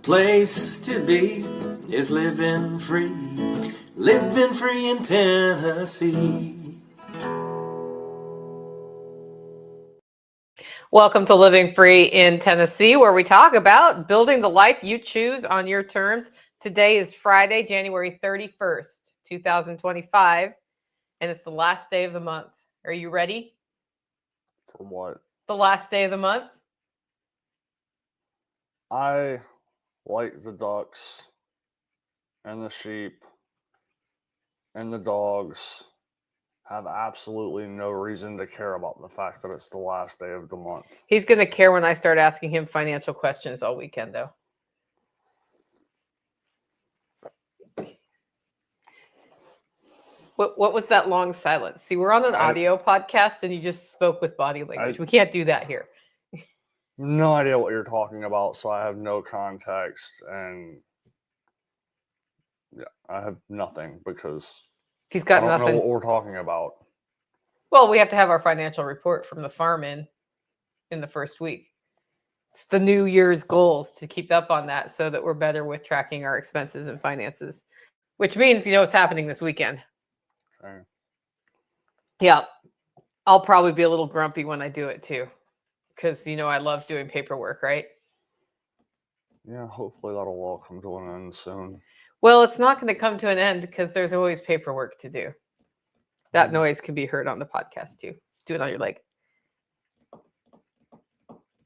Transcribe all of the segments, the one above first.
place to be is living free in Tennessee. Welcome to Living Free in Tennessee, where we talk about building the life you choose on your terms. Today is Friday, January 31st, 2025, and it's the last day of the month. Are you ready? For what? The last day of the month? I like the ducks and the sheep and the dogs have absolutely no reason to care about the fact that it's the last day of the month. He's going to care when I start asking him financial questions all weekend, though. What was that long silence? See, we're on an audio podcast and you just spoke with body language. We can't do that here. No idea what you're talking about, so I have no context, and yeah, I have nothing because he's got I don't nothing. know what we're talking about. Well, we have to have our financial report from the farm in the first week. It's the New Year's goals to keep up on that so that we're better with tracking our expenses and finances, which means you know what's happening this weekend. Okay. Yeah, I'll probably be a little grumpy when I do it too, because you know I love doing paperwork, right? Yeah, hopefully that'll all come to an end soon. Well, it's not going to come to an end because there's always paperwork to do. That noise can be heard on the podcast too. Do it on your leg.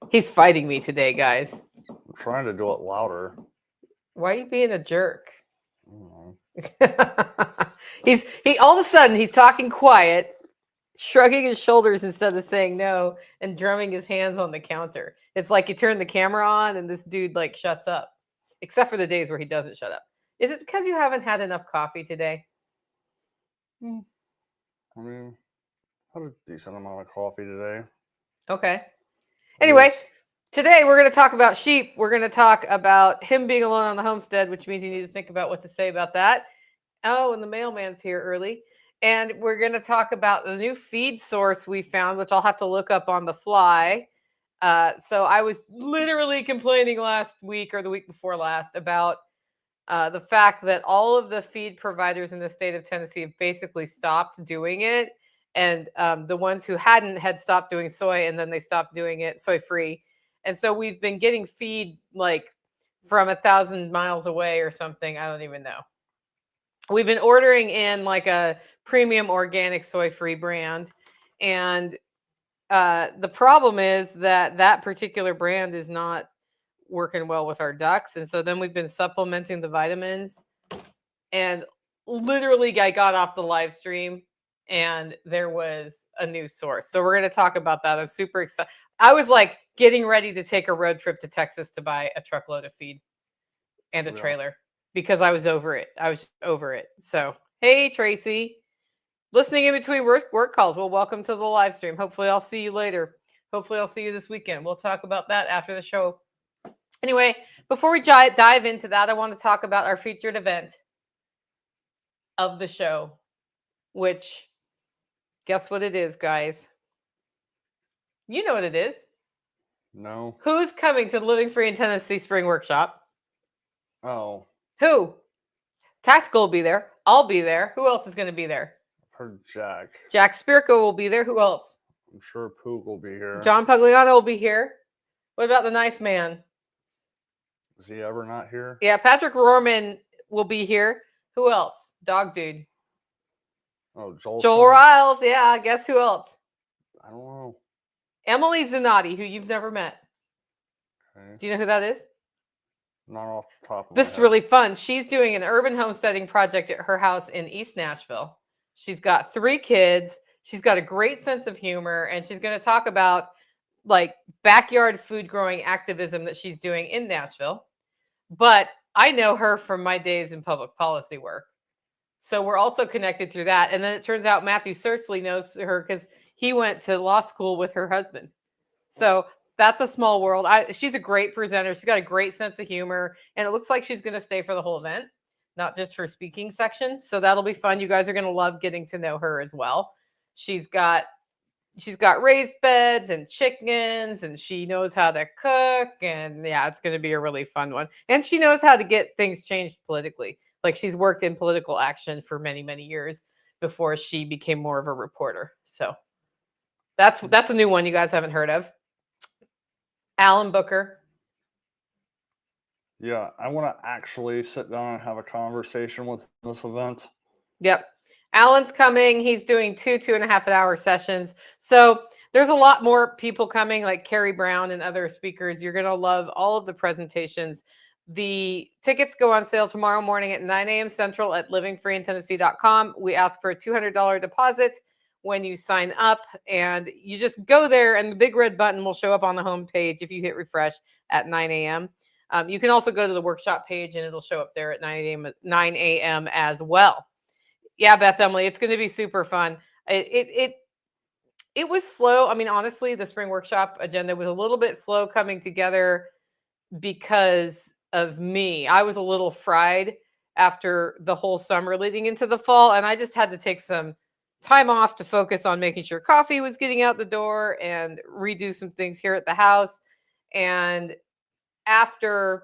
He's fighting me today, guys. I'm trying to do it louder. Why are you being a jerk? I don't know. he all of a sudden he's talking quiet, shrugging his shoulders instead of saying no, and drumming his hands on the counter. It's like you turn the camera on and this dude like shuts up. Except for the days where he doesn't shut up. Is it because you haven't had enough coffee today? I mean, I had a decent amount of coffee today. Okay. Anyway, today we're going to talk about sheep. We're going to talk about him being alone on the homestead, which means you need to think about what to say about that. Oh, and the mailman's here early. And we're going to talk about the new feed source we found, which I'll have to look up on the fly. So I was literally complaining last week or the week before last about the fact that all of the feed providers in the state of Tennessee have basically stopped doing it. And the ones who hadn't had stopped doing soy, and then they stopped doing it soy free. And so we've been getting feed like from 1,000 miles away or something. I don't even know. We've been ordering in like a premium organic soy free brand. And the problem is that particular brand is not working well with our ducks. And so then we've been supplementing the vitamins. And literally I got off the live stream and there was a new source. So we're going to talk about that. I'm super excited. I was like getting ready to take a road trip to Texas to buy a truckload of feed and a trailer because I was over it. I was just over it. So, hey, Tracy, listening in between work calls. Well, welcome to the live stream. Hopefully I'll see you later. Hopefully I'll see you this weekend. We'll talk about that after the show. Anyway, before we dive into that, I want to talk about our featured event of the show, which, guess what it is, guys? You know what it is. No. Who's coming to the Living Free in Tennessee Spring Workshop? Oh. Who? Tactical will be there. I'll be there. Who else is going to be there? I've heard Jack. Jack Spirko will be there. Who else? I'm sure Pook will be here. John Pugliano will be here. What about the Knife Man? Is he ever not here? Yeah, Patrick Rohrman will be here. Who else? Dog Dude. Oh, Joel Riles. Yeah, guess who else? I don't know. Emily Zanotti, who you've never met. Okay. Do you know who that is? Not off the top of my This is head. really fun. She's doing an urban homesteading project at her house in East Nashville. She's got 3 kids. She's got a great sense of humor, and she's going to talk about like backyard food growing activism that she's doing in Nashville. But I know her from my days in public policy work. So we're also connected through that. And then it turns out Matthew Sursley knows her because he went to law school with her husband. So that's a small world. She's a great presenter. She's got a great sense of humor. And it looks like she's going to stay for the whole event, not just her speaking section. So that'll be fun. You guys are going to love getting to know her as well. She's got she's got raised beds and chickens, and she knows how to cook, and yeah, it's going to be a really fun one. And she knows how to get things changed politically. Like, she's worked in political action for many, many years before she became more of a reporter. So that's a new one you guys haven't heard of. Alan Booker. Yeah, I want to actually sit down and have a conversation with this event. Yep. Alan's coming. He's doing 2.5 hour sessions. So there's a lot more people coming, like Carrie Brown and other speakers. You're going to love all of the presentations. The tickets go on sale tomorrow morning at 9 a.m. Central at livingfreeintennessee.com. We ask for a $200 deposit when you sign up, and you just go there, and the big red button will show up on the home page if you hit refresh at 9 a.m. You can also go to the workshop page, and it'll show up there at 9 a.m. as well. Yeah, Beth Emily, it's going to be super fun. It was slow. I mean, honestly, the spring workshop agenda was a little bit slow coming together because of me. I was a little fried after the whole summer leading into the fall, and I just had to take some time off to focus on making sure coffee was getting out the door and redo some things here at the house. And after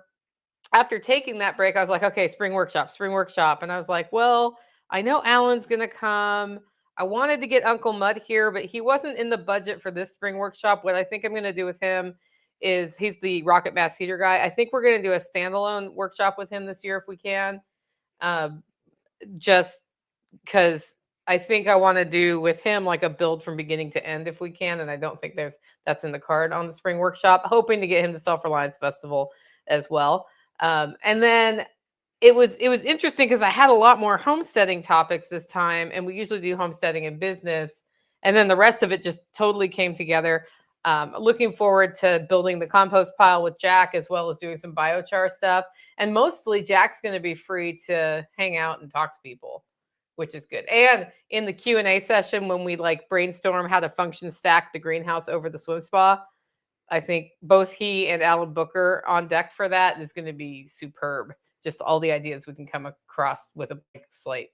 taking that break, I was like, okay, spring workshop. And I was like, well, I know Alan's going to come. I wanted to get Uncle Mud here, but he wasn't in the budget for this spring workshop. What I think I'm going to do with him is, he's the Rocket Mass Heater guy. I think we're going to do a standalone workshop with him this year if we can. Just because I think I want to do with him like a build from beginning to end if we can. And I don't think that's in the card on the spring workshop, hoping to get him to Self-Reliance Festival as well. And then it was interesting because I had a lot more homesteading topics this time, and we usually do homesteading and business. And then the rest of it just totally came together. Looking forward to building the compost pile with Jack, as well as doing some biochar stuff. And mostly Jack's going to be free to hang out and talk to people, which is good. And in the Q&A session, when we like brainstorm how to function stack the greenhouse over the swim spa, I think both he and Alan Booker on deck for that is going to be superb. Just all the ideas we can come across with a blank slate.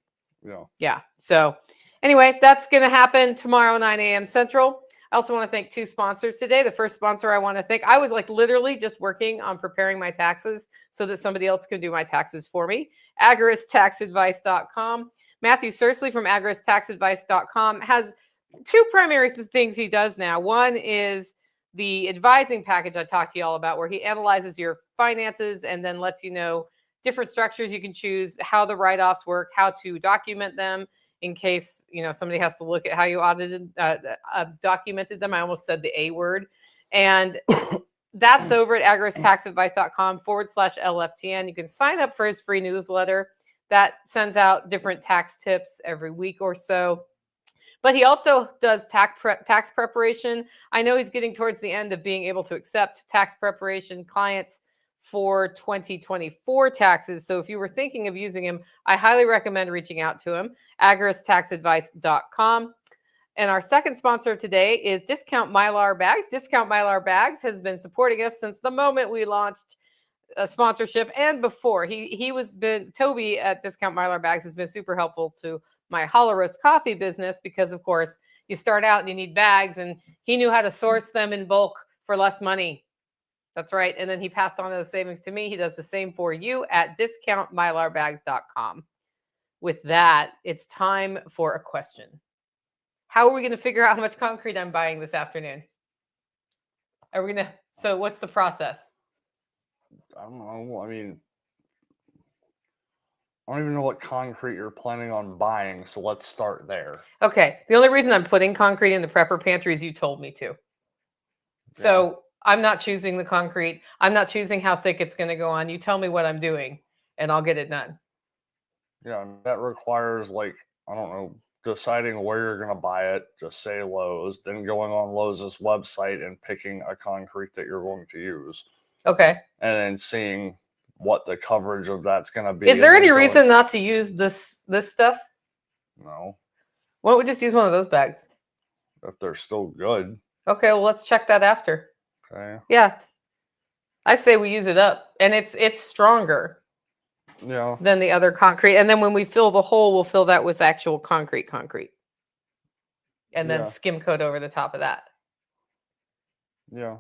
Yeah. So anyway, that's going to happen tomorrow, 9 a.m. Central. I also want to thank two sponsors today. The first sponsor I want to thank, I was like literally just working on preparing my taxes so that somebody else can do my taxes for me. agoristaxadvice.com. Matthew Sursley from agoristaxadvice.com has two primary things he does now. One is the advising package I talked to you all about, where he analyzes your finances and then lets you know different structures you can choose, how the write-offs work, how to document them in case, somebody has to look at how you documented them. I almost said the A word. And that's over at agoristaxadvice.com/LFTN. You can sign up for his free newsletter that sends out different tax tips every week or so. But he also does tax preparation. I know he's getting towards the end of being able to accept tax preparation clients for 2024 taxes. So if you were thinking of using him, I highly recommend reaching out to him, agoristaxadvice.com. And our second sponsor today is Discount Mylar Bags. Discount Mylar Bags has been supporting us since the moment we launched a sponsorship and before. Toby at Discount Mylar Bags has been super helpful to my Holler Roast coffee business because, of course, you start out and you need bags, and he knew how to source them in bulk for less money. That's right. And then he passed on those savings to me. He does the same for you at discountmylarbags.com. With that, it's time for a question. How are we going to figure out how much concrete I'm buying this afternoon? So what's the process? I don't know. I mean, I don't even know what concrete you're planning on buying, so let's start there. Okay. The only reason I'm putting concrete in the prepper pantry is you told me to. So I'm not choosing the concrete. I'm not choosing how thick it's going to go on. You tell me what I'm doing, and I'll get it done. Yeah, that requires, deciding where you're going to buy it. Just say Lowe's, then going on Lowe's website and picking a concrete that you're going to use. Okay. And then seeing what the coverage of that's going to be. Is there any reason not to use this stuff? No. Why don't we just use one of those bags? If they're still good. Okay, well, let's check that after. Okay. Yeah. I say we use it up, and it's stronger than the other concrete. And then when we fill the hole, we'll fill that with actual concrete. and then Yeah. skim coat over the top of that. Yeah.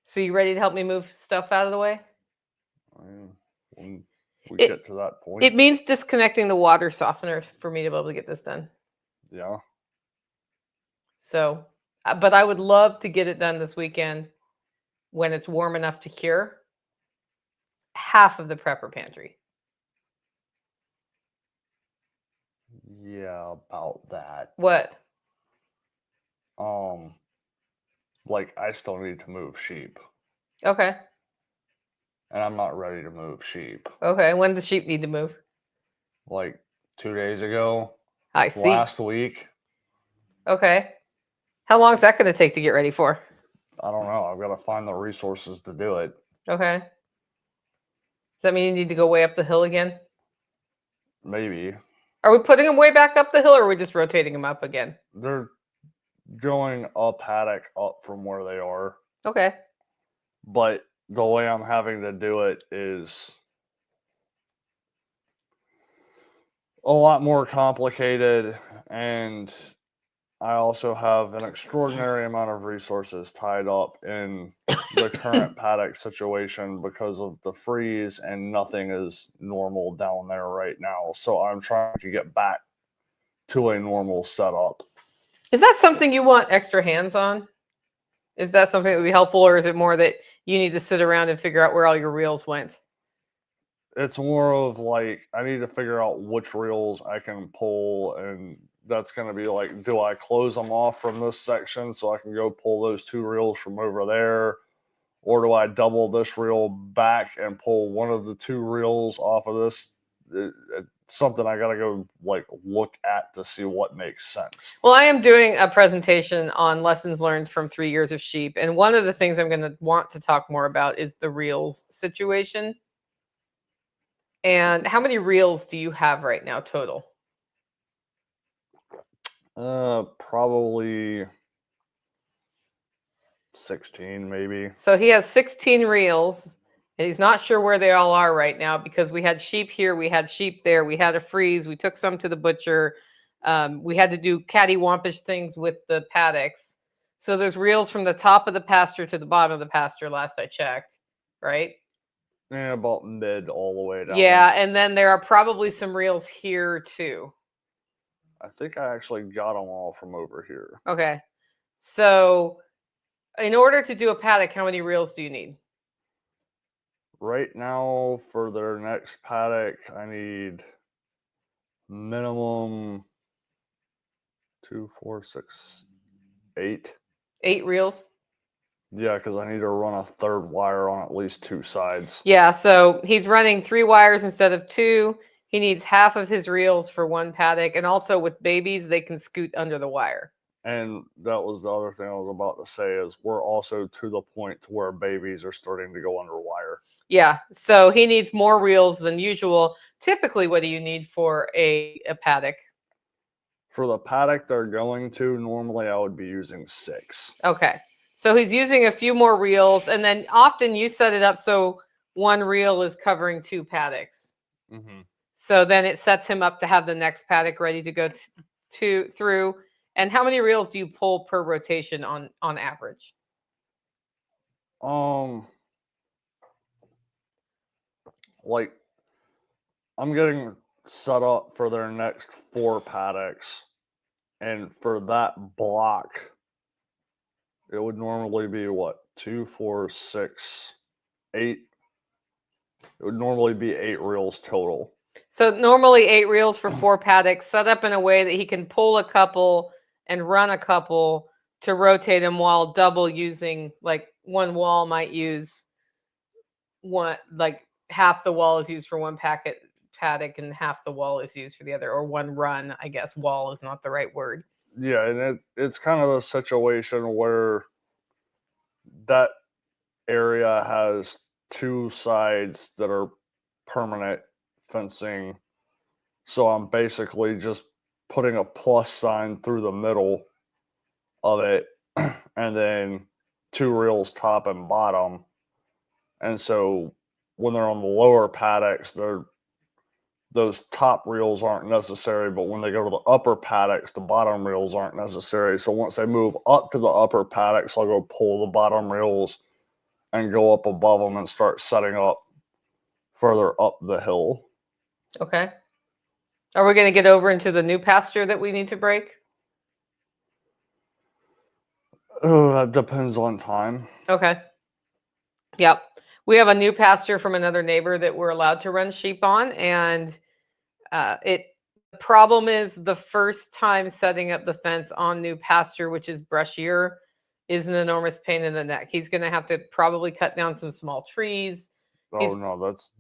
So you ready to help me move stuff out of the way? I mean, when we It- get to that point. It means disconnecting the water softener for me to be able to get this done. Yeah. So, but I would love to get it done this weekend when it's warm enough to cure half of the prepper pantry. Yeah, about that. What? Like I still need to move sheep, Okay. and I'm not ready to move sheep. Okay. When does sheep need to move? Like 2 days ago, I see. last week. Okay. How long is that going to take to get ready for? I don't know. I've got to find the resources to do it. Okay. Does that mean you need to go way up the hill again? Maybe. Are we putting them way back up the hill, or are we just rotating them up again? They're going a paddock up from where they are. Okay. But the way I'm having to do it is a lot more complicated, and I also have an extraordinary amount of resources tied up in the current paddock situation because of the freeze, and nothing is normal down there right now. So I'm trying to get back to a normal setup. Is that something you want extra hands on? Is that something that would be helpful, or is it more that you need to sit around and figure out where all your reels went? It's more of like I need to figure out which reels I can pull, and that's going to be like, do I close them off from this section so I can go pull those 2 reels from over there, or do I double this reel back and pull one of the 2 reels off of this? It's something I got to go like look at to see what makes sense. Well, I am doing a presentation on lessons learned from 3 years of sheep, and one of the things I'm going to want to talk more about is the reels situation. And how many reels do you have right now total? Probably 16 maybe. So he has 16 reels, and he's not sure where they all are right now because we had sheep here, we had sheep there, we had a freeze, we took some to the butcher. We had to do catty-wampish things with the paddocks. So there's reels from the top of the pasture to the bottom of the pasture, last I checked, right? Yeah, about mid all the way down. Yeah, and then there are probably some reels here too. I think I actually got them all from over here. Okay. So in order to do a paddock, how many reels do you need? Right now, for their next paddock, I need minimum 2, 4, 6, 8. 8 reels? Yeah, because I need to run a 3rd wire on at least 2 sides. Yeah, so he's running 3 wires instead of 2. He needs half of his reels for 1 paddock, and also with babies, they can scoot under the wire. And that was the other thing I was about to say is we're also to the point to where babies are starting to go under wire. Yeah, so he needs more reels than usual. Typically, what do you need for a paddock? For the paddock they're going to, normally I would be using 6. Okay, so he's using a few more reels, and then often you set it up so 1 reel is covering 2 paddocks. Mm-hmm. So then it sets him up to have the next paddock ready to go through. And how many reels do you pull per rotation on average? Like I'm getting set up for their next 4 paddocks, and for that block, it would normally be what 2, 4, 6, 8. It would normally be 8 reels total. So normally 8 reels for 4 paddocks, set up in a way that he can pull a couple and run a couple to rotate them, while double using, like, one wall might use one, like half the wall is used for one paddock and half the wall is used for the other, or one run. I guess wall is not the right word. Yeah, and it's kind of a situation where that area has 2 sides that are permanent fencing. So I'm basically just putting a plus sign through the middle of it, and then 2 reels top and bottom. And so when they're on the lower paddocks, they're those top reels aren't necessary, but when they go to the upper paddocks, the bottom reels aren't necessary. So once they move up to the upper paddocks, I'll go pull the bottom reels and go up above them and start setting up further up the hill. Okay. Are we going to get over into the new pasture that we need to break? Oh, that depends on time. Okay. Yep. We have a new pasture from another neighbor that we're allowed to run sheep on, and the problem is the first time setting up the fence on new pasture, which is brushier, is an enormous pain in the neck. He's going to have to probably cut down some small trees. Oh, no, that's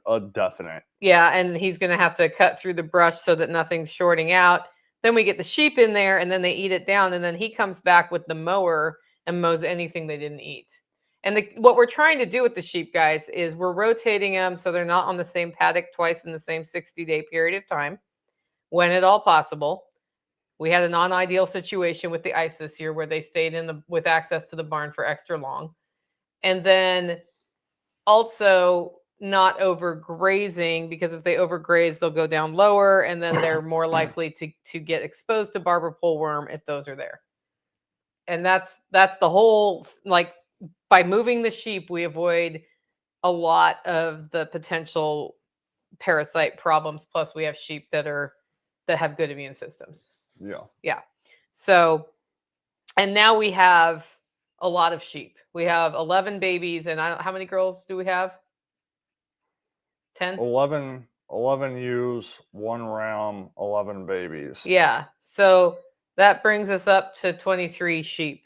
a definite. Yeah, and he's going to have to cut through the brush so that nothing's shorting out. Then we get the sheep in there, and then they eat it down, and then he comes back with the mower and mows anything they didn't eat. And what we're trying to do with the sheep, guys, is we're rotating them so they're not on the same paddock twice in the same 60-day period of time, when at all possible. We had a non-ideal situation with the ice this year where they stayed with access to the barn for extra long. And then also not overgrazing, because if they overgraze, they'll go down lower, and then they're more likely to get exposed to barber pole worm if those are there. And that's the whole, like, by moving the sheep, we avoid a lot of the potential parasite problems. Plus, we have sheep that have good immune systems. Yeah. So, and now we have a lot of sheep. We have 11 babies, and how many girls do we have? 10? 11 ewes, 1 ram, 11 babies. Yeah. So that brings us up to 23 sheep.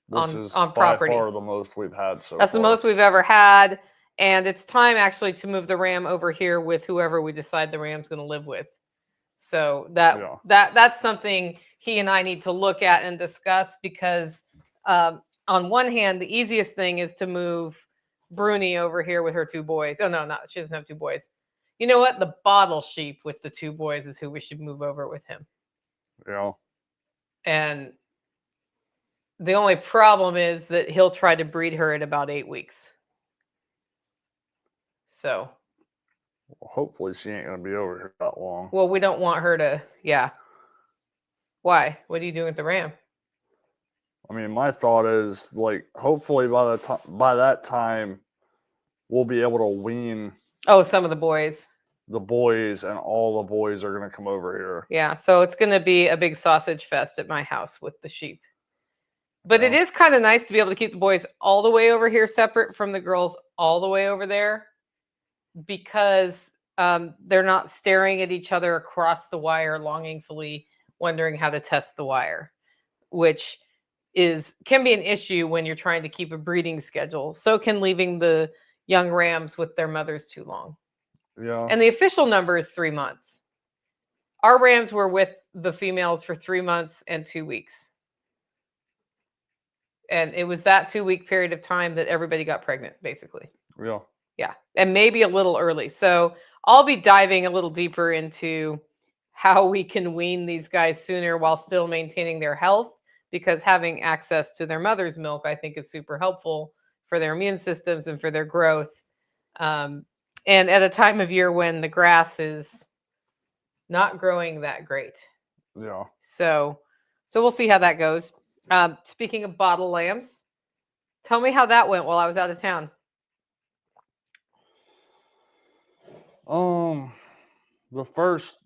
Which is on by property. far the most we've had so That's far. the most we've ever had. And it's time actually to move the ram over here with whoever we decide the ram's going to live with. So that's something he and I need to look at and discuss, because on one hand, the easiest thing is to move Bruni over here with her 2 boys. Oh, no, she doesn't have 2 boys. You know what? The bottle sheep with the 2 boys is who we should move over with him. Yeah. And the only problem is that he'll try to breed her at about 8 weeks. So. Well, hopefully she ain't going to be over here that long. Well, we don't want her to, yeah. Why? What are you doing with the ram? I mean, my thought is, like, hopefully by that time, we'll be able to wean. Oh, some of the boys. The boys, and all the boys are going to come over here. Yeah, so it's going to be a big sausage fest at my house with the sheep. But it is kind of nice to be able to keep the boys all the way over here separate from the girls all the way over there, because they're not staring at each other across the wire longingly, wondering how to test the wire, which can be an issue when you're trying to keep a breeding schedule. So can leaving the young rams with their mothers too long. Yeah. And the official number is 3 months. Our rams were with the females for 3 months and 2 weeks. And it was that 2-week period of time that everybody got pregnant, basically. Yeah. Yeah. And maybe a little early. So I'll be diving a little deeper into how we can wean these guys sooner while still maintaining their health, because having access to their mother's milk, I think, is super helpful for their immune systems and for their growth. And at a time of year when the grass is not growing that great. Yeah. So we'll see how that goes. Speaking of bottle lambs, tell me how that went while I was out of town. The first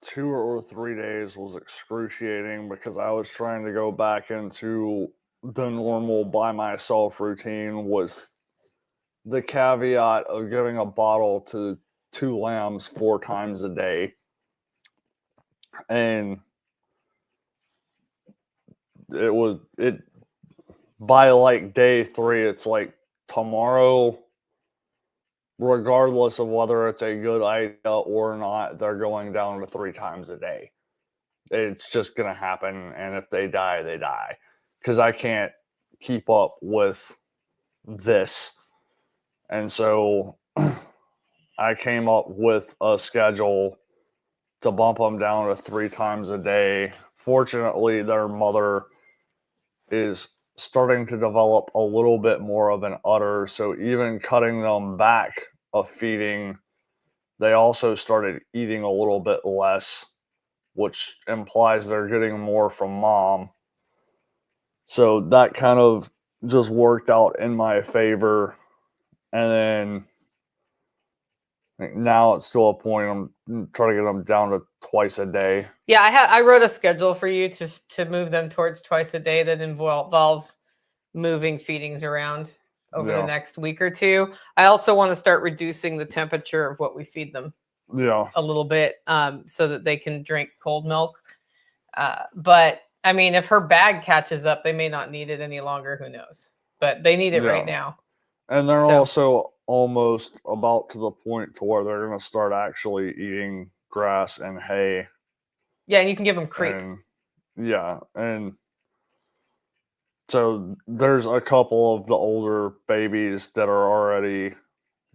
2 or 3 days was excruciating, because I was trying to go back into the normal by myself routine with the caveat of giving a bottle to 2 lambs 4 times a day. And by like day 3, it's like tomorrow, regardless of whether it's a good idea or not, they're going down to 3 times a day. It's just going to happen. And if they die, they die. Because I can't keep up with this. And so I came up with a schedule to bump them down to 3 times a day. Fortunately, their mother is starting to develop a little bit more of an udder. So even cutting them back of feeding, they also started eating a little bit less, which implies they're getting more from mom. So that kind of just worked out in my favor. And then now it's still a point I'm trying to get them down to twice a day. Yeah, I wrote a schedule for you to move them towards twice a day that involves moving feedings around over the next week or two. I also want to start reducing the temperature of what we feed them a little bit, so that they can drink cold milk. But I mean, if her bag catches up, they may not need it any longer. Who knows? But they need it right now. And they're also almost about to the point to where they're going to start actually eating grass and hay. Yeah, and you can give them creep. And so there's a couple of the older babies that are already,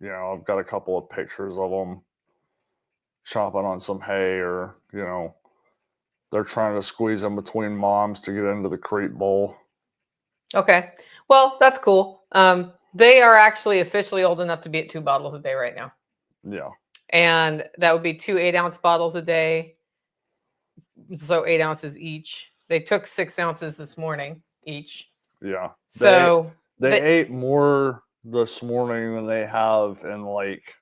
I've got a couple of pictures of them chomping on some hay, or, they're trying to squeeze in between moms to get into the creep bowl. Okay. Well, that's cool. They are actually officially old enough to be at 2 bottles a day right now. Yeah. And that would be 2 8-ounce bottles a day. So 8 ounces each. They took 6 ounces this morning each. Yeah. So they ate more this morning than they have in like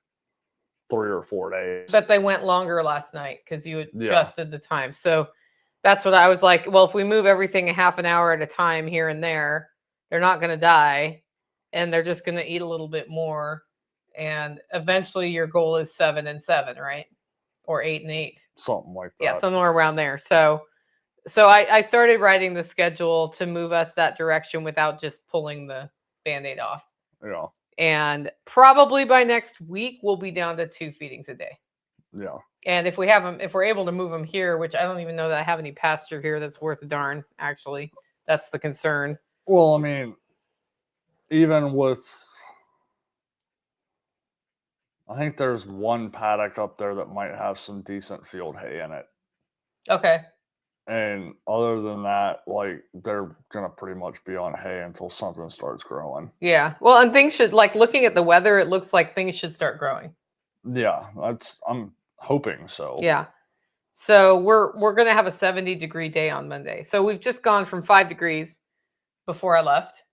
3 or 4 days. But they went longer last night because you adjusted the time. So that's what I was like. Well, if we move everything a half an hour at a time here and there, they're not going to die, and they're just going to eat a little bit more. And eventually your goal is 7 and 7, right? Or 8 and 8. Something like that. Yeah, somewhere around there. So I started writing the schedule to move us that direction without just pulling the Band-Aid off. Yeah. And probably by next week, we'll be down to 2 feedings a day. Yeah. And if we're able to move them here, which I don't even know that I have any pasture here that's worth a darn, actually. That's the concern. Well, I mean, even with, I think there's one paddock up there that might have some decent field hay in it. Okay. And other than that, like, they're going to pretty much be on hay until something starts growing. Yeah. Well, and things should, like, looking at the weather, it looks like things should start growing. Yeah. I'm hoping so. Yeah. So we're going to have a 70-degree day on Monday. So we've just gone from 5 degrees before I left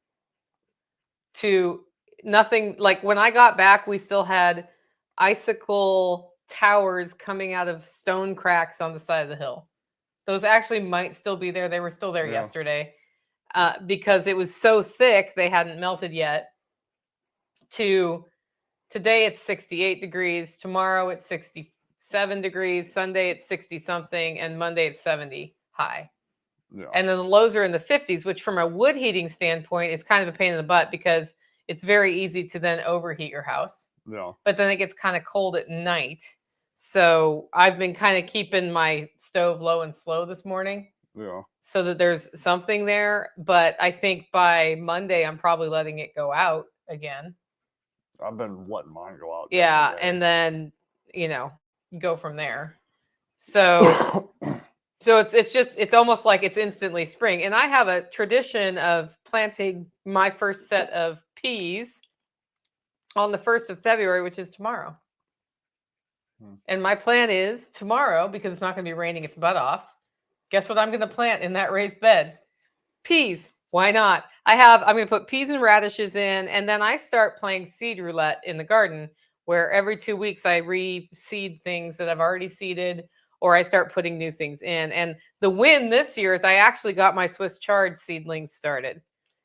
to nothing. Like, when I got back, we still had icicle towers coming out of stone cracks on the side of the hill. Those actually might still be there. They were still there yesterday, because it was so thick they hadn't melted yet. Today it's 68 degrees. Tomorrow it's 67 degrees. Sunday it's 60 something, and Monday it's 70 high. Yeah. And then the lows are in the 50s, which from a wood heating standpoint is kind of a pain in the butt because it's very easy to then overheat your house. Yeah. But then it gets kind of cold at night. So I've been kind of keeping my stove low and slow this morning. Yeah. So that there's something there. But I think by Monday, I'm probably letting it go out again. I've been letting mine go out. Yeah. And then, go from there. So it's almost like it's instantly spring. And I have a tradition of planting my first set of peas on the 1st of February, which is tomorrow. And my plan is tomorrow, because it's not going to be raining its butt off. Guess what I'm going to plant in that raised bed? Peas. Why not? I'm going to put peas and radishes in, and then I start playing seed roulette in the garden, where every 2 weeks I reseed things that I've already seeded, or I start putting new things in. And the win this year is I actually got my Swiss chard seedlings started,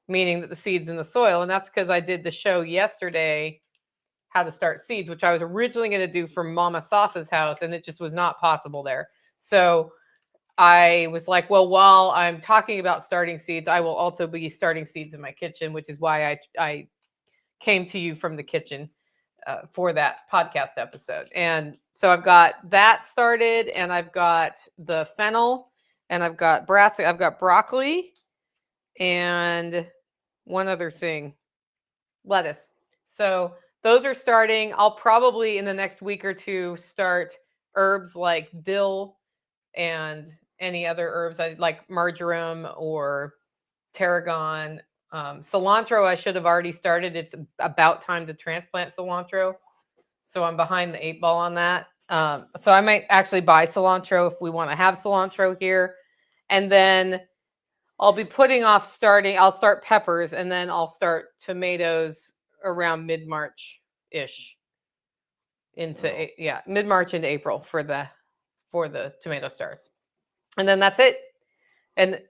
meaning that the seed's in the soil. And that's because I did the show yesterday, how to start seeds, which I was originally going to do from Mama Sauce's house, and it just was not possible there. So I was like, well, while I'm talking about starting seeds, I will also be starting seeds in my kitchen, which is why I came to you from the kitchen for that podcast episode. And so I've got that started, and I've got the fennel, and I've got broccoli, and one other thing, lettuce. So those are starting. I'll probably in the next week or two start herbs like dill and any other herbs I like, marjoram or tarragon. Cilantro I should have already started. It's about time to transplant cilantro. So I'm behind the 8 ball on that. So I might actually buy cilantro if we want to have cilantro here. And then I'll be putting off I'll start peppers, and then I'll start tomatoes around mid-March-ish into, mid-March into April for the tomato stars. And then that's it. And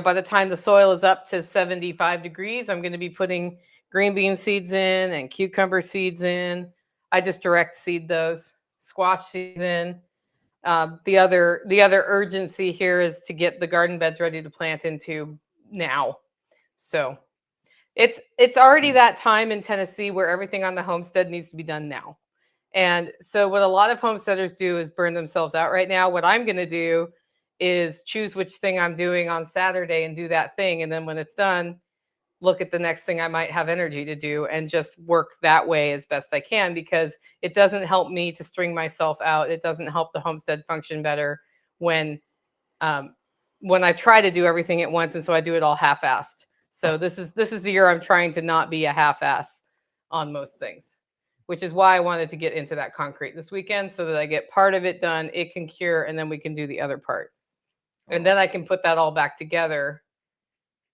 by the time the soil is up to 75 degrees, I'm going to be putting green bean seeds in and cucumber seeds in. I just direct seed those, squash seeds in. The other urgency here is to get the garden beds ready to plant into now. So it's already that time in Tennessee where everything on the homestead needs to be done now. And so what a lot of homesteaders do is burn themselves out right now. What I'm going to do is choose which thing I'm doing on Saturday and do that thing. And then when it's done, look at the next thing I might have energy to do and just work that way as best I can, because it doesn't help me to string myself out. It doesn't help the homestead function better when I try to do everything at once. And so I do it all half-assed. So this is the year I'm trying to not be a half-ass on most things, which is why I wanted to get into that concrete this weekend so that I get part of it done, it can cure, and then we can do the other part. And then I can put that all back together.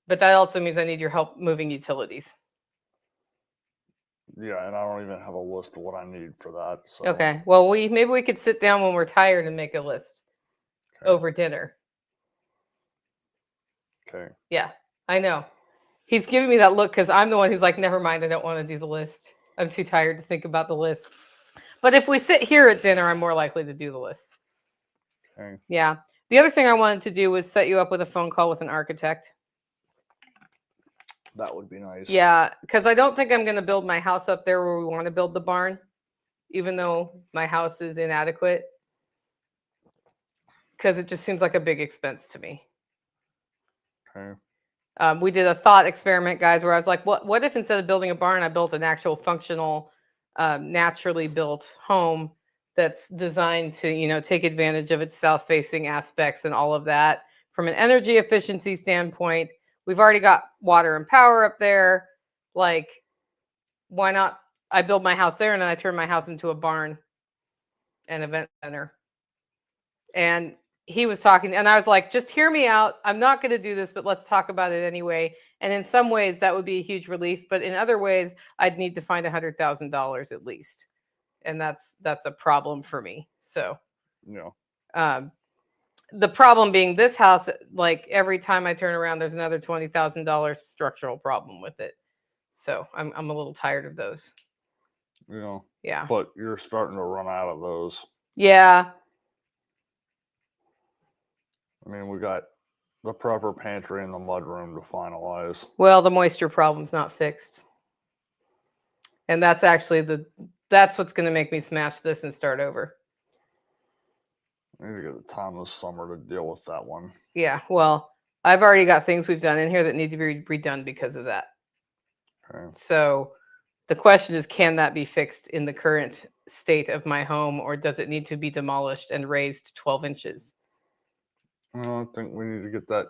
But that also means I need your help moving utilities. Yeah, and I don't even have a list of what I need for that. So. Okay. Well, maybe we could sit down when we're tired and make a list over dinner. Okay. Yeah, I know. He's giving me that look because I'm the one who's like, never mind, I don't want to do the list. I'm too tired to think about the list. But if we sit here at dinner, I'm more likely to do the list. Okay. Yeah. The other thing I wanted to do was set you up with a phone call with an architect. That would be nice. Yeah, because I don't think I'm going to build my house up there where we want to build the barn, even though my house is inadequate, because it just seems like a big expense to me. Okay. We did a thought experiment, guys, where I was like, what if instead of building a barn, I built an actual functional, naturally built home that's designed to, take advantage of its south-facing aspects and all of that. From an energy efficiency standpoint, we've already got water and power up there. Like, why not? I build my house there and then I turn my house into a barn and event center. And he was talking, and I was like, just hear me out. I'm not going to do this, but let's talk about it anyway. And in some ways, that would be a huge relief. But in other ways, I'd need to find $100,000 at least. And that's a problem for me. So, the problem being this house, like every time I turn around, there's another $20,000 structural problem with it. So I'm a little tired of those. Yeah. But you're starting to run out of those. Yeah. I mean, we got the proper pantry and the mudroom to finalize. Well, the moisture problem's not fixed. And that's actually that's what's going to make me smash this and start over. I need to get the time this summer to deal with that one. Yeah, well, I've already got things we've done in here that need to be redone because of that. Okay. So the question is, can that be fixed in the current state of my home, or does it need to be demolished and raised 12 inches? I think we need to get that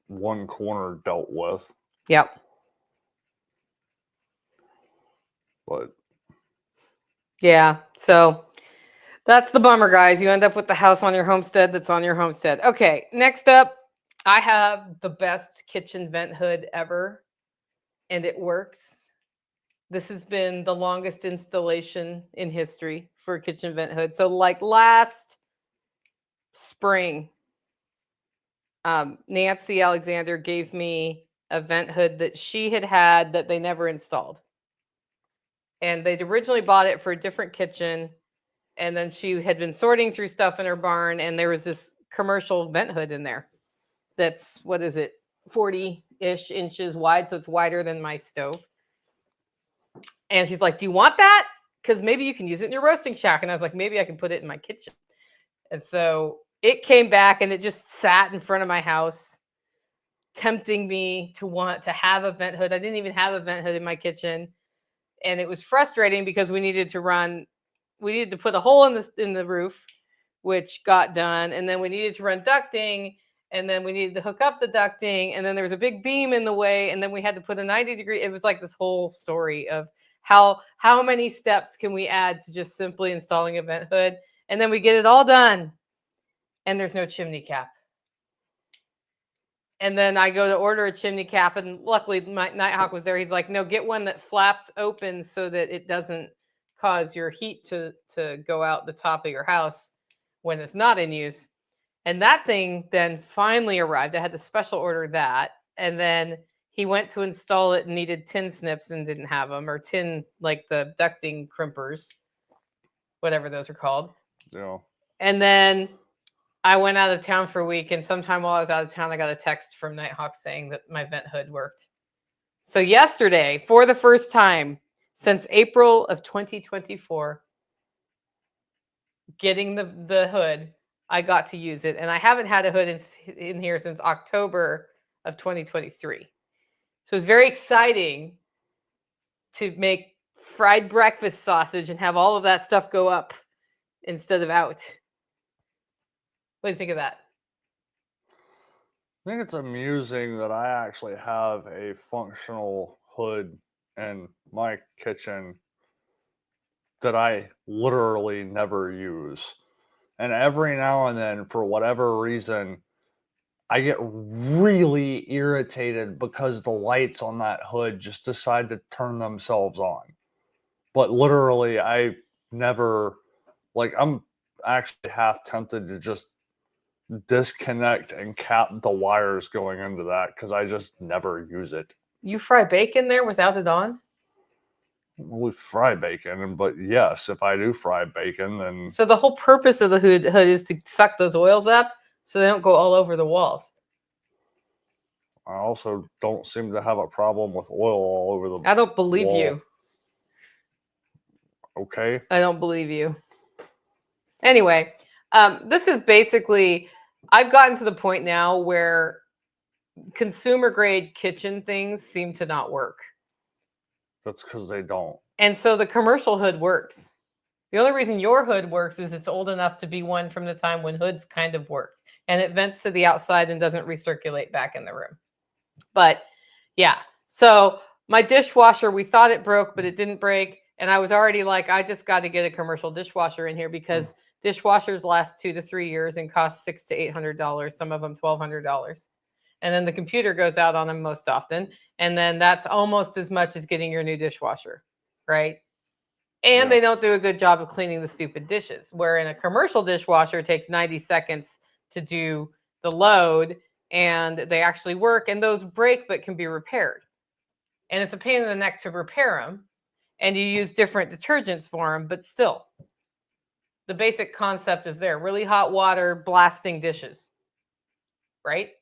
one corner dealt with. Yep. But yeah, so that's the bummer, guys. You end up with the house on your homestead that's on your homestead. Okay, next up, I have the best kitchen vent hood ever, and it works. This has been the longest installation in history for a kitchen vent hood. So like last spring, Nancy Alexander gave me a vent hood that she had that they never installed. And they'd originally bought it for a different kitchen. And then she had been sorting through stuff in her barn, and there was this commercial vent hood in there. That's, 40-ish inches wide. So it's wider than my stove. And she's like, do you want that? Because maybe you can use it in your roasting shack. And I was like, maybe I can put it in my kitchen. And so it came back and it just sat in front of my house, tempting me to want to have a vent hood. I didn't even have a vent hood in my kitchen. And it was frustrating because we needed to put a hole in the roof, which got done. And then we needed to run ducting. And then we needed to hook up the ducting. And then there was a big beam in the way. And then we had to put a 90-degree. It was like this whole story of How many steps can we add to just simply installing a vent hood? And then we get it all done, and there's no chimney cap. And then I go to order a chimney cap, and luckily my Nighthawk was there. He's like, no, get one that flaps open so that it doesn't cause your heat to go out the top of your house when it's not in use. And that thing then finally arrived. I had to special order that. And then he went to install it and needed tin snips and didn't have them, or tin, like the ducting crimpers, whatever those are called. Yeah. And then I went out of town for a week, and sometime while I was out of town, I got a text from Nighthawk saying that my vent hood worked. So yesterday, for the first time since April of 2024, getting the hood, I got to use it. And I haven't had a hood in here since October of 2023. So it's very exciting to make fried breakfast sausage and have all of that stuff go up instead of out. What do you think of that? I think it's amusing that I actually have a functional hood in my kitchen that I literally never use. And every now and then, for whatever reason, I get really irritated because the lights on that hood just decide to turn themselves on. But literally, I never, like, I'm actually half tempted to just disconnect and cap the wires going into that because I just never use it. You fry bacon there without it on? We fry bacon, but yes, if I do fry bacon, then So the whole purpose of the hood is to suck those oils up so they don't go all over the walls. I also don't seem to have a problem with oil all over the I don't believe wall. you. Okay. I don't believe you. Anyway, this is basically, I've gotten to the point now where consumer grade kitchen things seem to not work. That's because they don't. And so the commercial hood works. The only reason your hood works is it's old enough to be one from the time when hoods kind of worked. And it vents to the outside and doesn't recirculate back in the room. But yeah, so my dishwasher, we thought it broke, but it didn't break. And I was already like, I just got to get a commercial dishwasher in here because dishwashers last 2 to 3 years and cost $600 to $800. Some of them $1,200. And then the computer goes out on them most often. And then that's almost as much as getting your new dishwasher, right? And they don't do a good job of cleaning the stupid dishes. Where in a commercial dishwasher, it takes 90 seconds to do the load, and they actually work, and those break but can be repaired. And it's a pain in the neck to repair them, and you use different detergents for them, but still, the basic concept is there. Really hot water blasting dishes, right?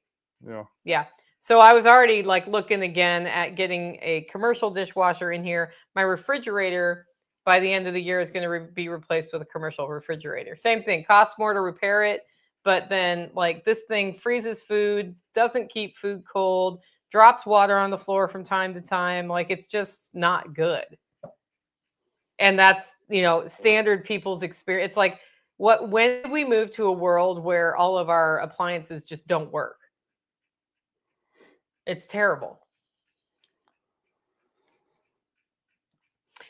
Yeah. So I was already like looking again at getting a commercial dishwasher in here. My refrigerator by the end of the year is going to be replaced with a commercial refrigerator. Same thing, costs more to repair it, but then like this thing freezes food, doesn't keep food cold, drops water on the floor from time to time. Like it's just not good. And that's, you know, standard people's experience. It's like, when did we move to a world where all of our appliances just don't work? It's terrible.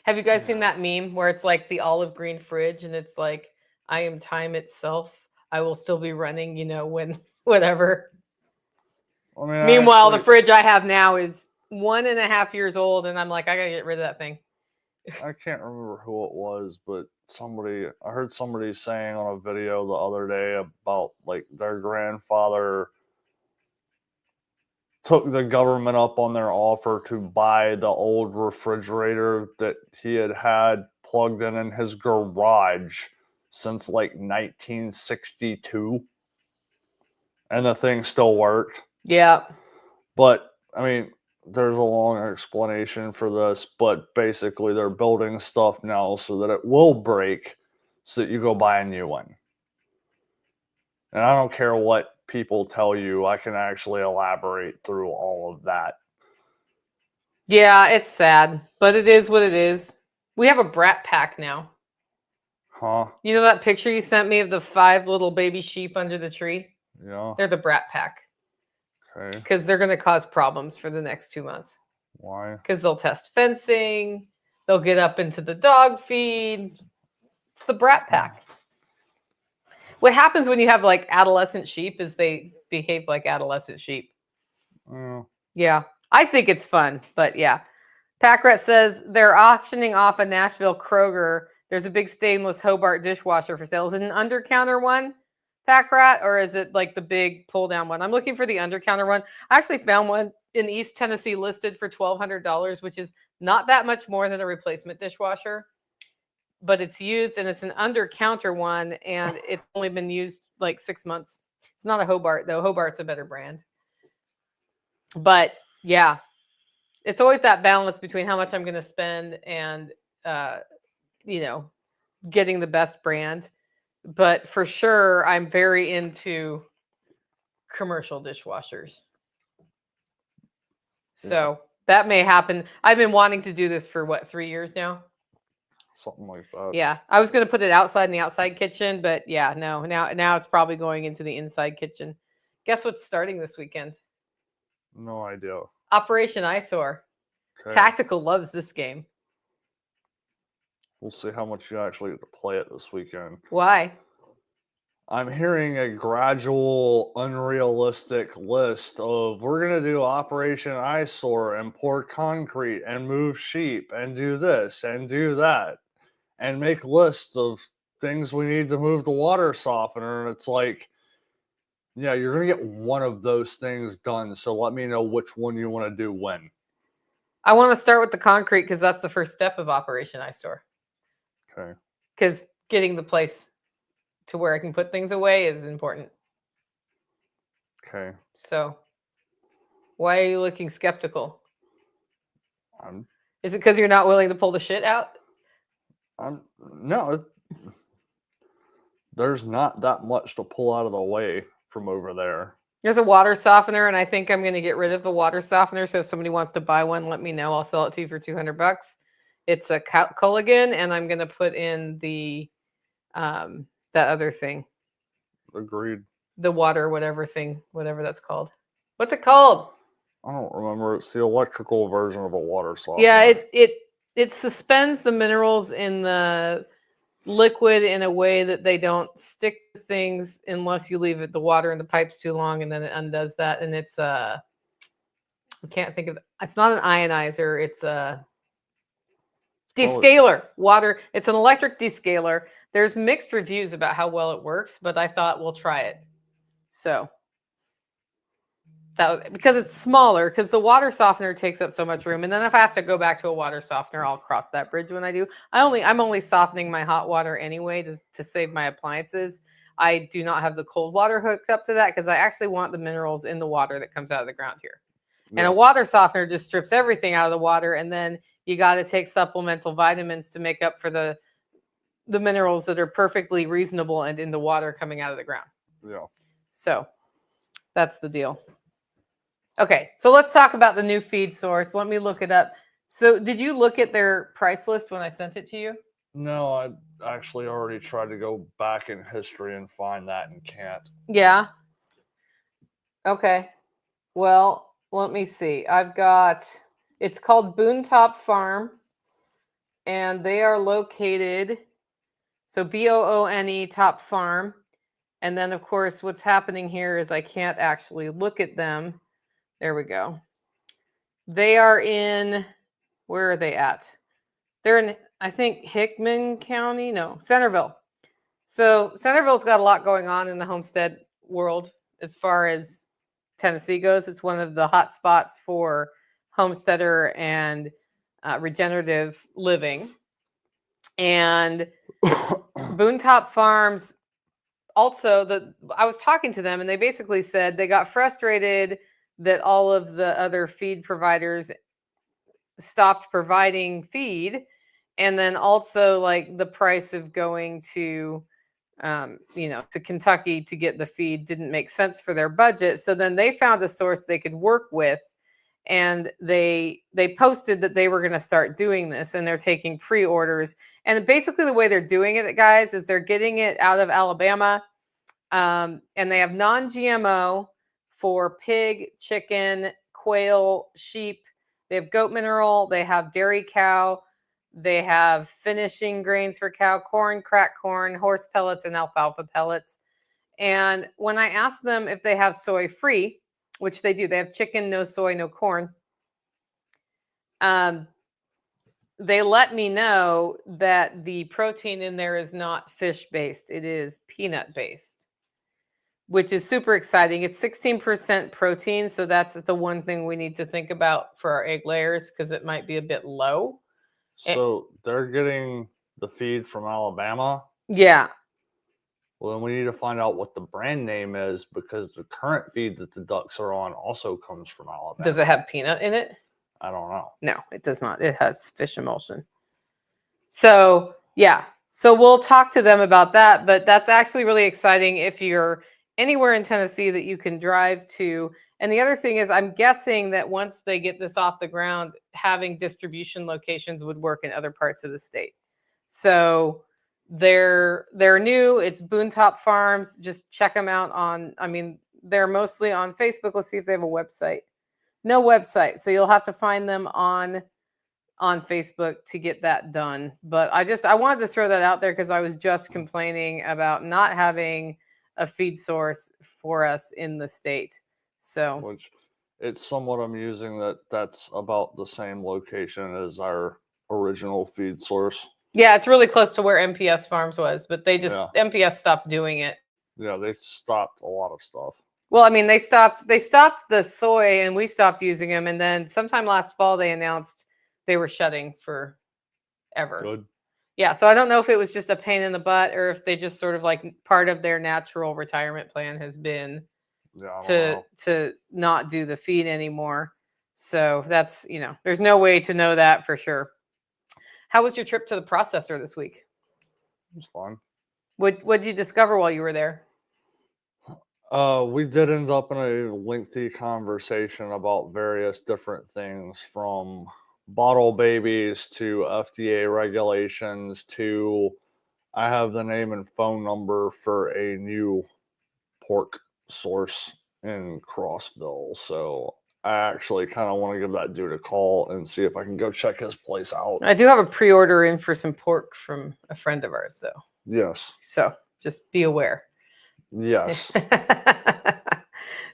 Have you guys seen that meme where it's like the olive green fridge and it's like, I am time itself. I will still be running, you know, when whatever. I mean, Meanwhile, the fridge I have now is 1.5 years old, and I'm like, I gotta get rid of that thing. I can't remember who it was, but I heard somebody saying on a video the other day about like their grandfather took the government up on their offer to buy the old refrigerator that he had plugged in his garage since like 1962, and the thing still worked. Yeah. But I mean, there's a long explanation for this, but basically they're building stuff now so that it will break so that you go buy a new one. And I don't care what people tell you, I can actually elaborate through all of that. Yeah, it's sad, but it is what it is. We have a brat pack now. Huh? You know that picture you sent me of the 5 little baby sheep under the tree? Yeah. They're the brat pack. Okay. Because they're going to cause problems for the next 2 months. Why? Because they'll test fencing. They'll get up into the dog feed. It's the brat pack. What happens when you have like adolescent sheep is they behave like adolescent sheep. Yeah, I think it's fun, but yeah. Pack Rat says they're auctioning off a Nashville Kroger. There's a big stainless Hobart dishwasher for sale. Is it an under-counter one, Pack Rat, or is it like the big pull-down one? I'm looking for the under-counter one. I actually found one in East Tennessee listed for $1,200, which is not that much more than a replacement dishwasher, but it's used and it's an under-counter one, and it's only been used like 6 months. It's not a Hobart though. Hobart's a better brand. But yeah, it's always that balance between how much I'm going to spend and, you know, getting the best brand. But for sure, I'm very into commercial dishwashers. So that may happen. I've been wanting to do this for what, 3 years now? Something like that. Yeah, I was going to put it outside in the outside kitchen, but yeah, no. Now it's probably going into the inside kitchen. Guess what's starting this weekend? No idea. Operation Eyesore. Okay. Tactical loves this game. We'll see how much you actually get to play it this weekend. Why? I'm hearing a gradual, unrealistic list of we're going to do Operation Eyesore and pour concrete and move sheep and do this and do that and make lists of things we need to move the water softener. And it's like, yeah, you're going to get one of those things done. So let me know which one you want to do when. I want to start with the concrete because that's the first step of Operation Eyesore. Okay. Because getting the place to where I can put things away is important. Okay. So, why are you looking skeptical? I'm Is it because you're not willing to pull the shit out? No. There's not that much to pull out of the way from over there. There's a water softener, and I think I'm going to get rid of the water softener. So if somebody wants to buy one, let me know. I'll sell it to you for $200. It's a Culligan, and I'm going to put in the that other thing. Agreed. The water, whatever that's called. What's it called? I don't remember. It's the electrical version of a water softener. Yeah, it suspends the minerals in the liquid in a way that they don't stick to things unless you leave the water in the pipes too long, and then it undoes that. And it's I can't think of it's not an ionizer, it's a descaler. Water. It's an electric descaler. There's mixed reviews about how well it works, but I thought we'll try it. So that because it's smaller, because the water softener takes up so much room, and then if I have to go back to a water softener, I'll cross that bridge when I do. I'm only softening my hot water anyway to save my appliances. I do not have the cold water hooked up to that because I actually want the minerals in the water that comes out of the ground here. Yeah. And a water softener just strips everything out of the water, and then you got to take supplemental vitamins to make up for the minerals that are perfectly reasonable and in the water coming out of the ground. Yeah. So that's the deal. Okay, so let's talk about the new feed source. Let me look it up. So did you look at their price list when I sent it to you? No, I actually already tried to go back in history and find that and can't. Yeah. Okay. Well, let me see. It's called Boontop Farm, and they are located, so Boone Top Farm. And then, of course, what's happening here is I can't actually look at them. There we go. They are in, where are they at? They're in, I think, Hickman County? No, Centerville. So Centerville's got a lot going on in the homestead world as far as Tennessee goes. It's one of the hot spots for homesteader and regenerative living. And Boontop Farms, also, I was talking to them, and they basically said they got frustrated that all of the other feed providers stopped providing feed, and then also like the price of going to to Kentucky to get the feed didn't make sense for their budget. So then they found a source they could work with, and they posted that they were going to start doing this, and they're taking pre-orders. And basically the way they're doing it, guys, is they're getting it out of Alabama, and they have non-GMO for pig, chicken, quail, sheep. They have goat mineral. They have dairy cow. They have finishing grains for cow, corn, cracked corn, horse pellets, and alfalfa pellets. And when I asked them if they have soy free, which they do, they have chicken, no soy, no corn. They let me know that the protein in there is not fish based, it is peanut based, which is super exciting. It's 16% protein, so that's the one thing we need to think about for our egg layers because it might be a bit low. So they're getting the feed from Alabama. Yeah. Well, then we need to find out what the brand name is because the current feed that the ducks are on also comes from Alabama. Does it have peanut in it? I don't know. No, it does not. It has fish emulsion. So, yeah. So we'll talk to them about that, but that's actually really exciting if you're anywhere in Tennessee that you can drive to. And the other thing is, I'm guessing that once they get this off the ground, having distribution locations would work in other parts of the state. So they're new. It's Boontop Farms. Just check them out on, I mean, they're mostly on Facebook. Let's see if they have a website. No website. So you'll have to find them on Facebook to get that done. But I wanted to throw that out there because I was just complaining about not having a feed source for us in the state. So Which it's somewhat amusing that that's about the same location as our original feed source. yeah, it's really close to where MPS Farms was, but they just MPS stopped doing it. Yeah, they stopped a lot of stuff. Well, I mean, they stopped the soy and we stopped using them. And then sometime last fall, they announced they were shutting forever. Good. Yeah. So I don't know if it was just a pain in the butt or if they just sort of like part of their natural retirement plan has been to not do the feed anymore. So that's, there's no way to know that for sure. How was your trip to the processor this week? It was fun. What did you discover while you were there? We did end up in a lengthy conversation about various different things from bottle babies to FDA regulations to I have the name and phone number for a new pork source in Crossville. So I actually kind of want to give that dude a call and see if I can go check his place out. I do have a pre-order in for some pork from a friend of ours, though. Yes. So just be aware. Yes.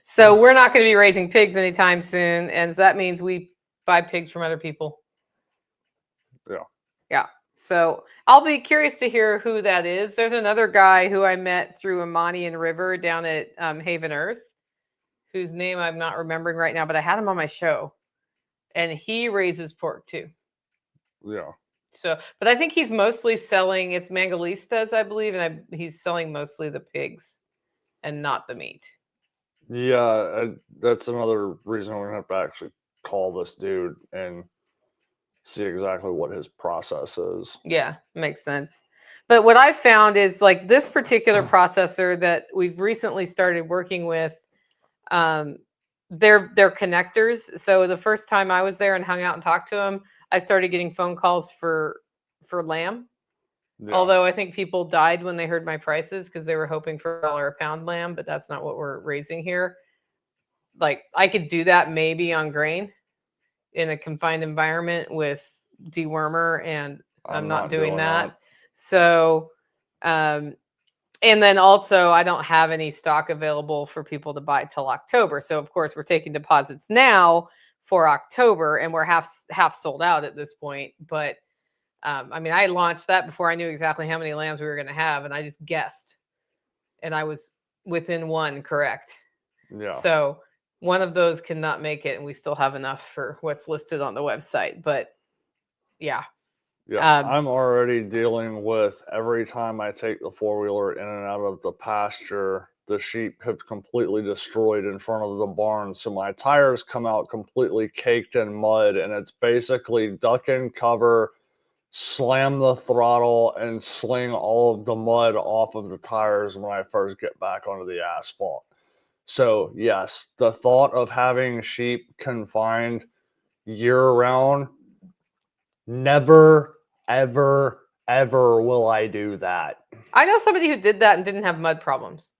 So we're not going to be raising pigs anytime soon. And so that means we buy pigs from other people. Yeah. Yeah. So I'll be curious to hear who that is. There's another guy who I met through Amani and River down at Haven Earth, whose name I'm not remembering right now, but I had him on my show. And he raises pork too. Yeah. So, but I think he's mostly selling, it's Mangalistas, I believe, and he's selling mostly the pigs and not the meat. Yeah, that's another reason we're going to have to actually call this dude and see exactly what his process is. Yeah, makes sense. But what I found is like this particular processor that we've recently started working with, they're connectors. So the first time I was there and hung out and talked to them, I started getting phone calls for lamb. Yeah. Although I think people died when they heard my prices because they were hoping for $1 a pound lamb, but that's not what we're raising here. Like I could do that maybe on grain in a confined environment with dewormer, and I'm not doing that. So, and then also I don't have any stock available for people to buy till October. So of course we're taking deposits now for October, and we're half sold out at this point. But I mean, I launched that before I knew exactly how many lambs we were going to have, and I just guessed, and I was within one correct. Yeah. So one of those cannot make it, and we still have enough for what's listed on the website. But yeah. Yeah, I'm already dealing with every time I take the four-wheeler in and out of the pasture, the sheep have completely destroyed in front of the barn. So my tires come out completely caked in mud, and it's basically duck and cover, slam the throttle, and sling all of the mud off of the tires when I first get back onto the asphalt. So yes, the thought of having sheep confined year-round, never, ever, ever will I do that. I know somebody who did that and didn't have mud problems.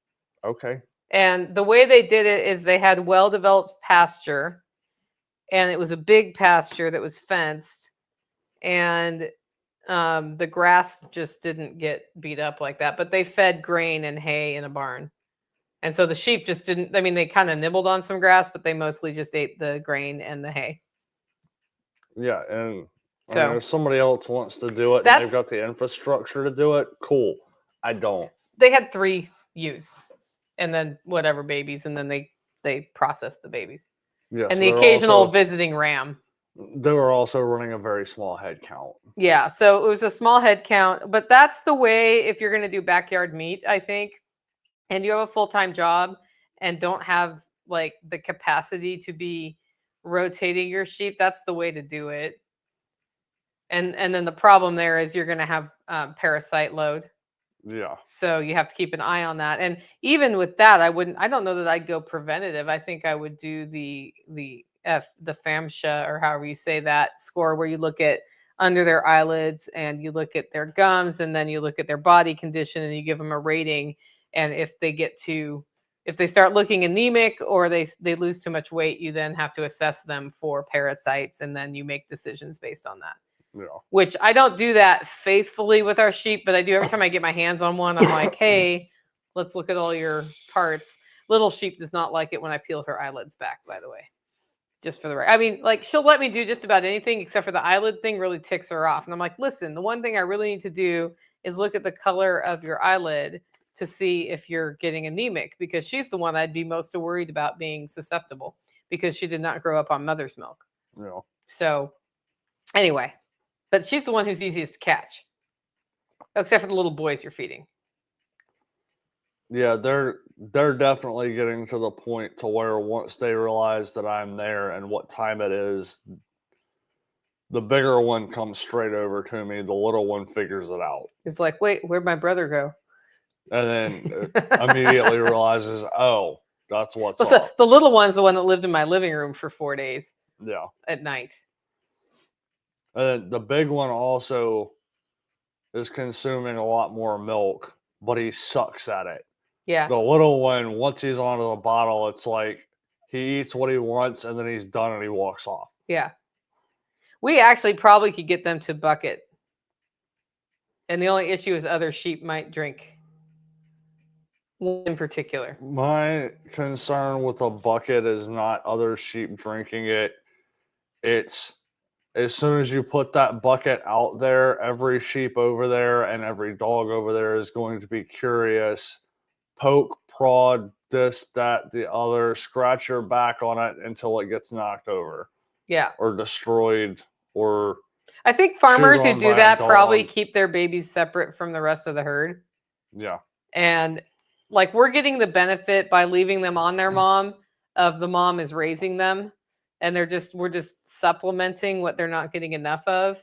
Okay. And the way they did it is they had well-developed pasture, and it was a big pasture that was fenced. And The grass just didn't get beat up like that, but they fed grain and hay in a barn. And so the sheep just didn't, I mean, they kind of nibbled on some grass, but they mostly just ate the grain and the hay. Yeah, and I So mean, if somebody else wants to do it and that's, they've got the infrastructure to do it, cool. I don't. they had 3 ewes and then whatever babies, and then they processed the babies. Yeah, And so the they're occasional also, visiting ram. they were also running a very small head count. Yeah, so it was a small head count, but that's the way if you're going to do backyard meat, I think, and you have a full-time job and don't have like the capacity to be rotating your sheep, that's the way to do it. And then the problem there is you're going to have parasite load. Yeah. So you have to keep an eye on that. And even with that, I don't know that I'd go preventative. I think I would do the FAMSHA, or however you say that score, where you look at under their eyelids and you look at their gums and then you look at their body condition and you give them a rating. And if they start looking anemic or they lose too much weight, you then have to assess them for parasites, and then you make decisions based on that. Yeah. Which I don't do that faithfully with our sheep, but I do every time I get my hands on one. I'm like, hey, let's look at all your parts. Little sheep does not like it when I peel her eyelids back, by the way. Just for the right. I mean, like, she'll let me do just about anything except for the eyelid thing really ticks her off. And I'm like, listen, the one thing I really need to do is look at the color of your eyelid to see if you're getting anemic, because she's the one I'd be most worried about being susceptible because she did not grow up on mother's milk. Yeah. So anyway. But she's the one who's easiest to catch, except for the little boys you're feeding. Yeah, they're definitely getting to the point to where once they realize that I'm there and what time it is, the bigger one comes straight over to me. The little one figures it out. It's like, wait, where'd my brother go? And then immediately realizes, oh, that's what's So up. the little one's the one that lived in my living room for 4 days. Yeah. At night. And then the big one also is consuming a lot more milk, but he sucks at it. Yeah. The little one, once he's onto the bottle, it's like he eats what he wants and then he's done and he walks off. Yeah. We actually probably could get them to bucket. And the only issue is other sheep might drink. One in particular. My concern with a bucket is not other sheep drinking it. It's as soon as you put that bucket out there, every sheep over there and every dog over there is going to be curious, poke, prod, this, that, the other, scratch your back on it until it gets knocked over. Yeah. Or destroyed, or I think farmers who on do by a that probably dog. keep their babies separate from the rest of the herd. Yeah. And like, we're getting the benefit by leaving them on their mom of the mom is raising them. And we're just supplementing what they're not getting enough of.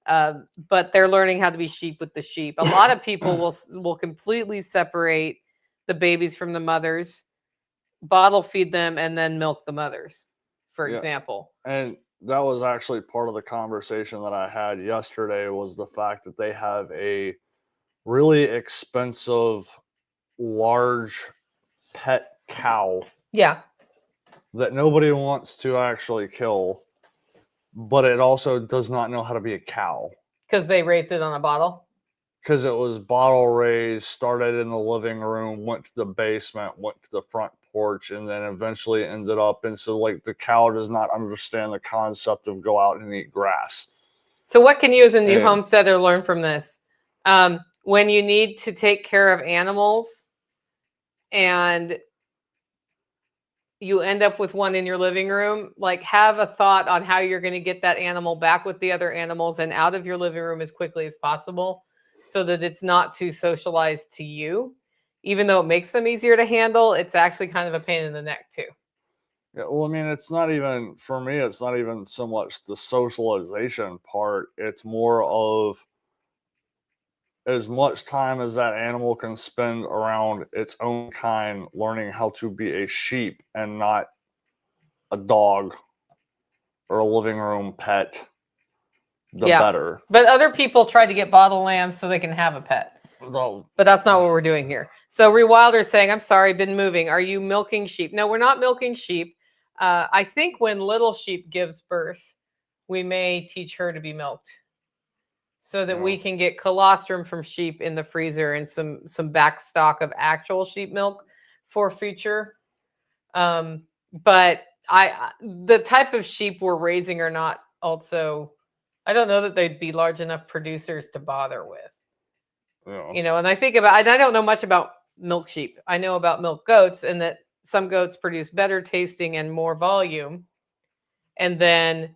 But they're learning how to be sheep with the sheep. A lot of people will completely separate the babies from the mothers, bottle feed them, and then milk the mothers, for example. And that was actually part of the conversation that I had yesterday, was the fact that they have a really expensive, large pet cow. Yeah. That nobody wants to actually kill, but it also does not know how to be a cow. Because they raised it on a bottle? Because it was bottle raised, started in the living room, went to the basement, went to the front porch, and then eventually ended up. And so, like, the cow does not understand the concept of go out and eat grass. So what can you as a new homesteader learn from this? When you need to take care of animals and you end up with one in your living room, like, have a thought on how you're going to get that animal back with the other animals and out of your living room as quickly as possible, so that it's not too socialized to you. Even though it makes them easier to handle, it's actually kind of a pain in the neck too. Yeah, well, I mean, it's not even, for me, it's not even so much the socialization part. It's more of as much time as that animal can spend around its own kind, learning how to be a sheep and not a dog or a living room pet, the better. But other people try to get bottle lambs so they can have a pet. No. But that's not what we're doing here. So Rewilder's saying, I'm sorry, been moving. Are you milking sheep? No, we're not milking sheep. I think when little sheep gives birth, we may teach her to be milked. so that Yeah. we can get colostrum from sheep in the freezer and some back stock of actual sheep milk for future. But the type of sheep we're raising are not also, I don't know that they'd be large enough producers to bother with. Yeah. You know, and I think about, and I don't know much about milk sheep. I know about milk goats, and that some goats produce better tasting and more volume. And then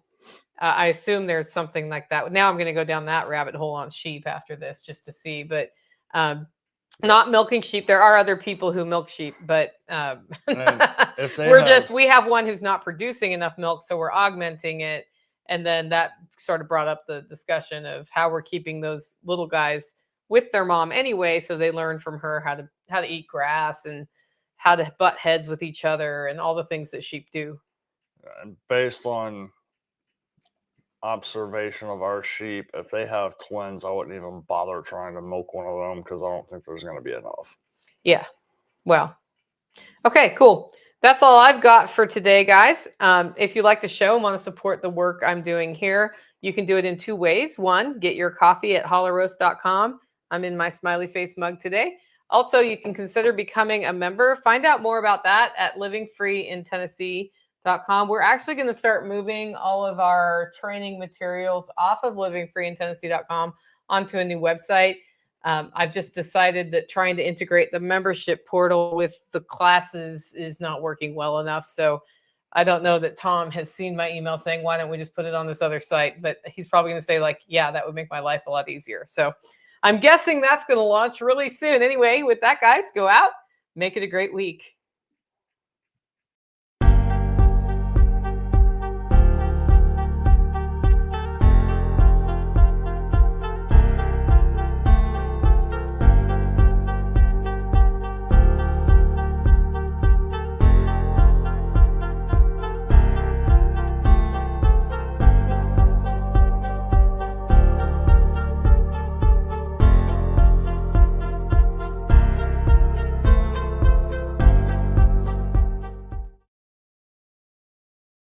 I assume there's something like that. Now I'm going to go down that rabbit hole on sheep after this just to see, but not milking sheep. There are other people who milk sheep, but if they we have one who's not producing enough milk, so we're augmenting it. And then that sort of brought up the discussion of how we're keeping those little guys with their mom anyway, so they learn from her how to eat grass and how to butt heads with each other and all the things that sheep do. And based on observation of our sheep, if they have twins, I wouldn't even bother trying to milk one of them because I don't think there's going to be enough. Yeah. Well, okay, cool. That's all I've got for today, guys. If you like the show and want to support the work I'm doing here, you can do it in 2 ways. One, get your coffee at hollerroast.com. I'm in my smiley face mug today. Also, you can consider becoming a member. Find out more about that at livingfreeintennessee.com. We're actually going to start moving all of our training materials off of livingfreeintennessee.com onto a new website. I've just decided that trying to integrate the membership portal with the classes is not working well enough. So I don't know that Tom has seen my email saying, why don't we just put it on this other site? But he's probably going to say, like, yeah, that would make my life a lot easier. So I'm guessing that's going to launch really soon. Anyway, with that, guys, go out, make it a great week.